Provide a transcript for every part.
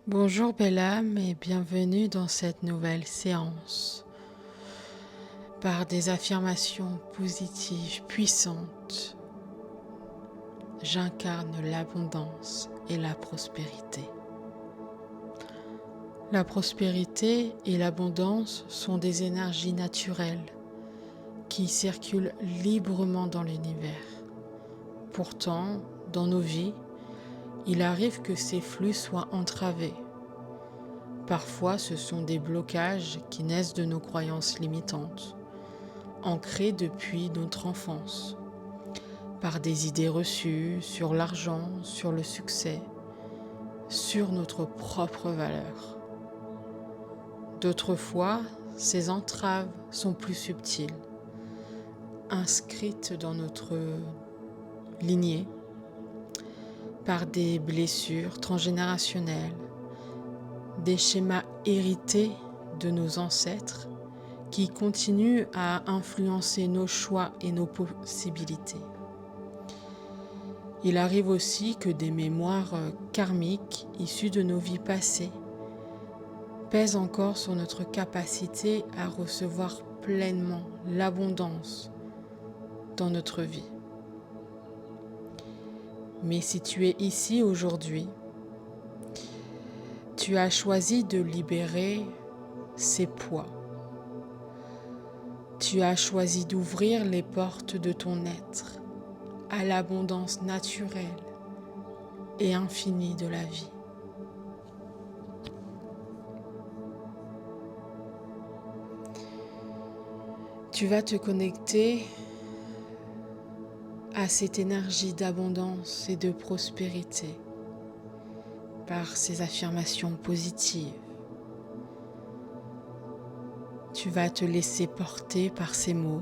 Bonjour belle âme et bienvenue dans cette nouvelle séance. Par des affirmations positives puissantes, j'incarne l'abondance et la prospérité. La prospérité et l'abondance sont des énergies naturelles qui circulent librement dans l'univers. Pourtant, dans nos vies, il arrive que ces flux soient entravés. Parfois, ce sont des blocages qui naissent de nos croyances limitantes, ancrées depuis notre enfance, par des idées reçues sur l'argent, sur le succès, sur notre propre valeur. D'autres fois, ces entraves sont plus subtiles, inscrites dans notre lignée, par des blessures transgénérationnelles, des schémas hérités de nos ancêtres qui continuent à influencer nos choix et nos possibilités. Il arrive aussi que des mémoires karmiques issues de nos vies passées pèsent encore sur notre capacité à recevoir pleinement l'abondance dans notre vie. Mais si tu es ici aujourd'hui, tu as choisi de libérer ces poids. Tu as choisi d'ouvrir les portes de ton être à l'abondance naturelle et infinie de la vie. Tu vas te connecter à cette énergie d'abondance et de prospérité par ces affirmations positives. Tu vas te laisser porter par ces mots,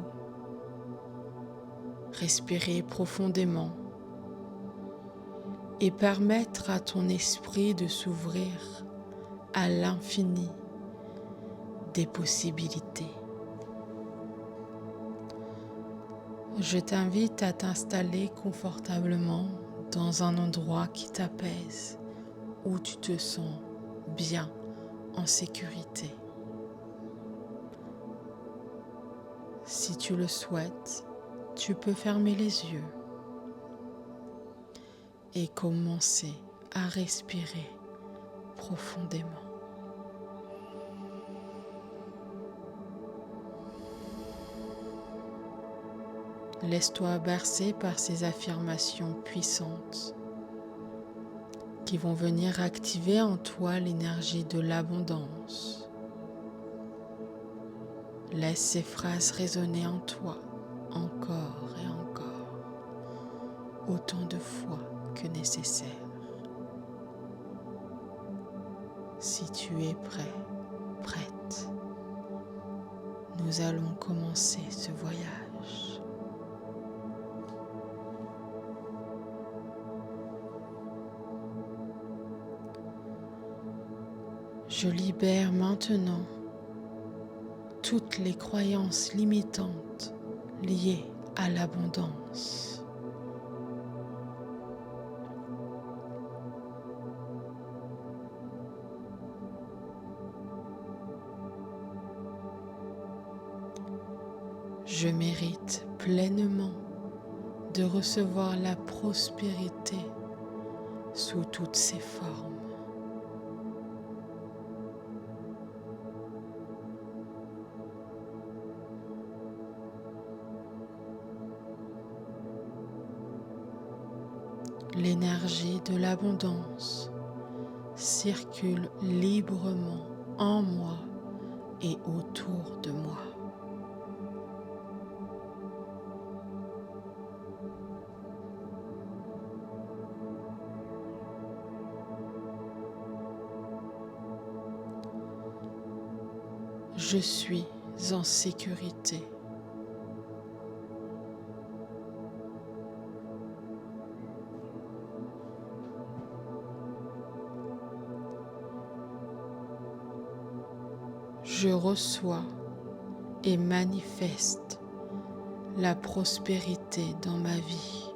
respirer profondément et permettre à ton esprit de s'ouvrir à l'infini des possibilités. Je t'invite à t'installer confortablement dans un endroit qui t'apaise, où tu te sens bien, en sécurité. Si tu le souhaites, tu peux fermer les yeux et commencer à respirer profondément. Laisse-toi bercer par ces affirmations puissantes qui vont venir activer en toi l'énergie de l'abondance. Laisse ces phrases résonner en toi encore et encore, autant de fois que nécessaire. Si tu es prêt, prête, nous allons commencer ce voyage. Je libère maintenant toutes les croyances limitantes liées à l'abondance. Je mérite pleinement de recevoir la prospérité sous toutes ses formes. L'énergie de l'abondance circule librement en moi et autour de moi. Je suis en sécurité. Je reçois et manifeste la prospérité dans ma vie.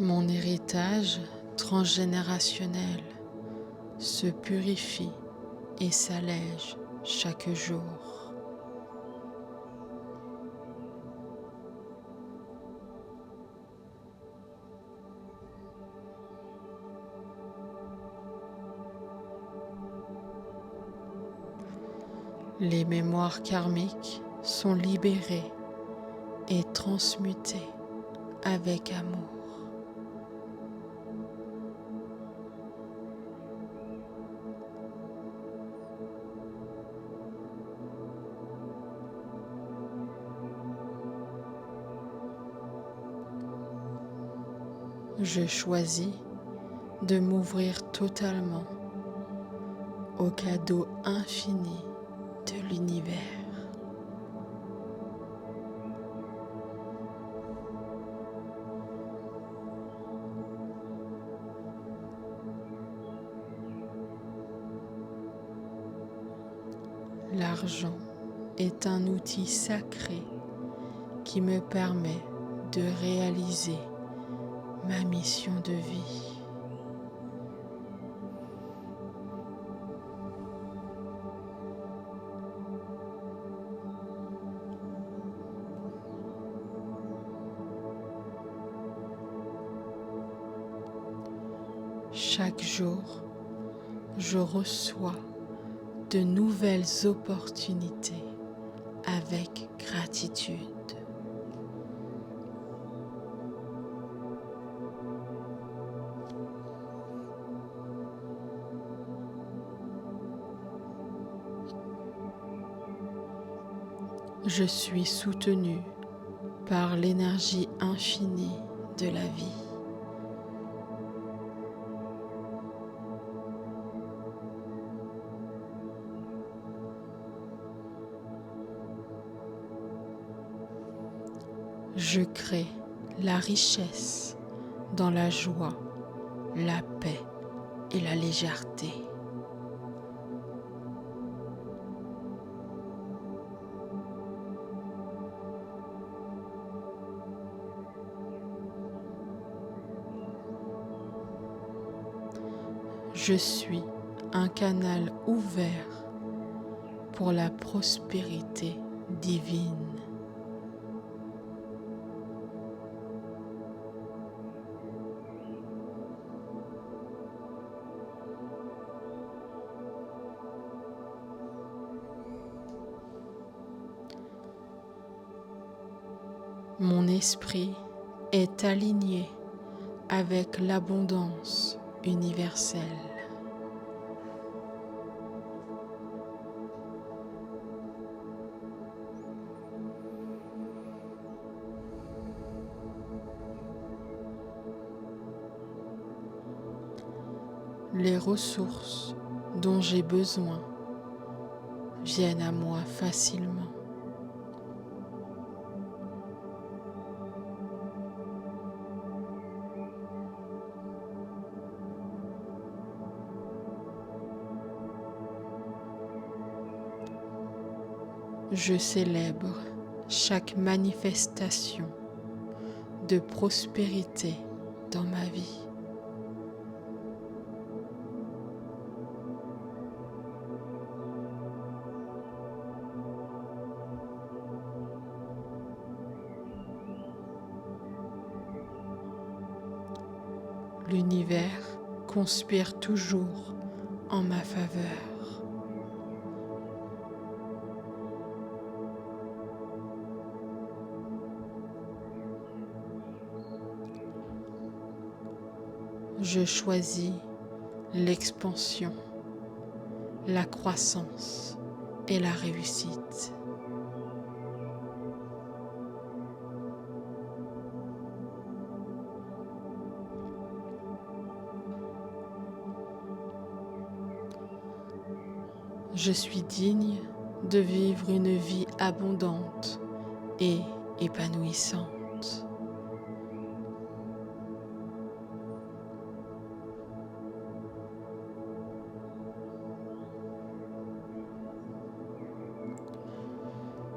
Mon héritage transgénérationnel se purifie et s'allège chaque jour. Les mémoires karmiques sont libérées et transmutées avec amour. Je choisis de m'ouvrir totalement au cadeau infini de l'univers. L'argent est un outil sacré qui me permet de réaliser ma mission de vie. Chaque jour, je reçois de nouvelles opportunités avec gratitude. Je suis soutenu par l'énergie infinie de la vie. Je crée la richesse dans la joie, la paix et la légèreté. Je suis un canal ouvert pour la prospérité divine. Mon esprit est aligné avec l'abondance universelle. Les ressources dont j'ai besoin viennent à moi facilement. Je célèbre chaque manifestation de prospérité dans ma vie. L'univers conspire toujours en ma faveur. Je choisis l'expansion, la croissance et la réussite. Je suis digne de vivre une vie abondante et épanouissante.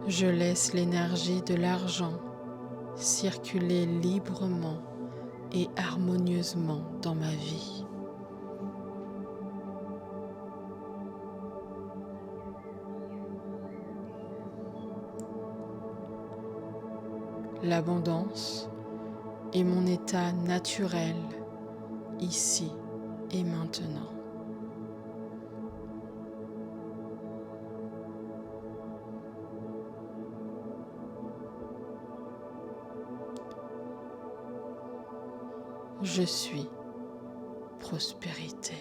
Je laisse l'énergie de l'argent circuler librement et harmonieusement dans ma vie. L'abondance est mon état naturel ici et maintenant. Je suis prospérité.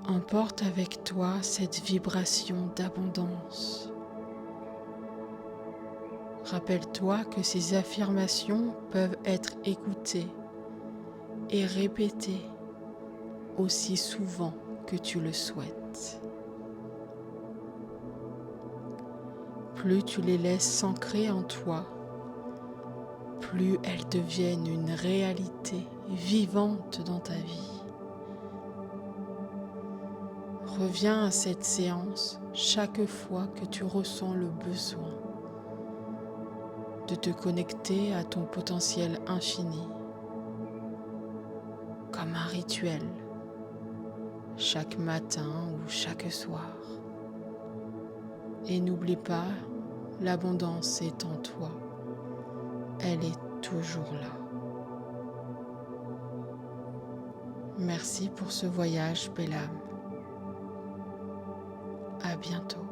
Emporte avec toi cette vibration d'abondance. Rappelle-toi que ces affirmations peuvent être écoutées et répétées aussi souvent que tu le souhaites. Plus tu les laisses s'ancrer en toi, plus elles deviennent une réalité vivante dans ta vie. Reviens à cette séance chaque fois que tu ressens le besoin de te connecter à ton potentiel infini, comme un rituel, chaque matin ou chaque soir. Et n'oublie pas, l'abondance est en toi. Elle est toujours là. Merci pour ce voyage, belle âme. À bientôt.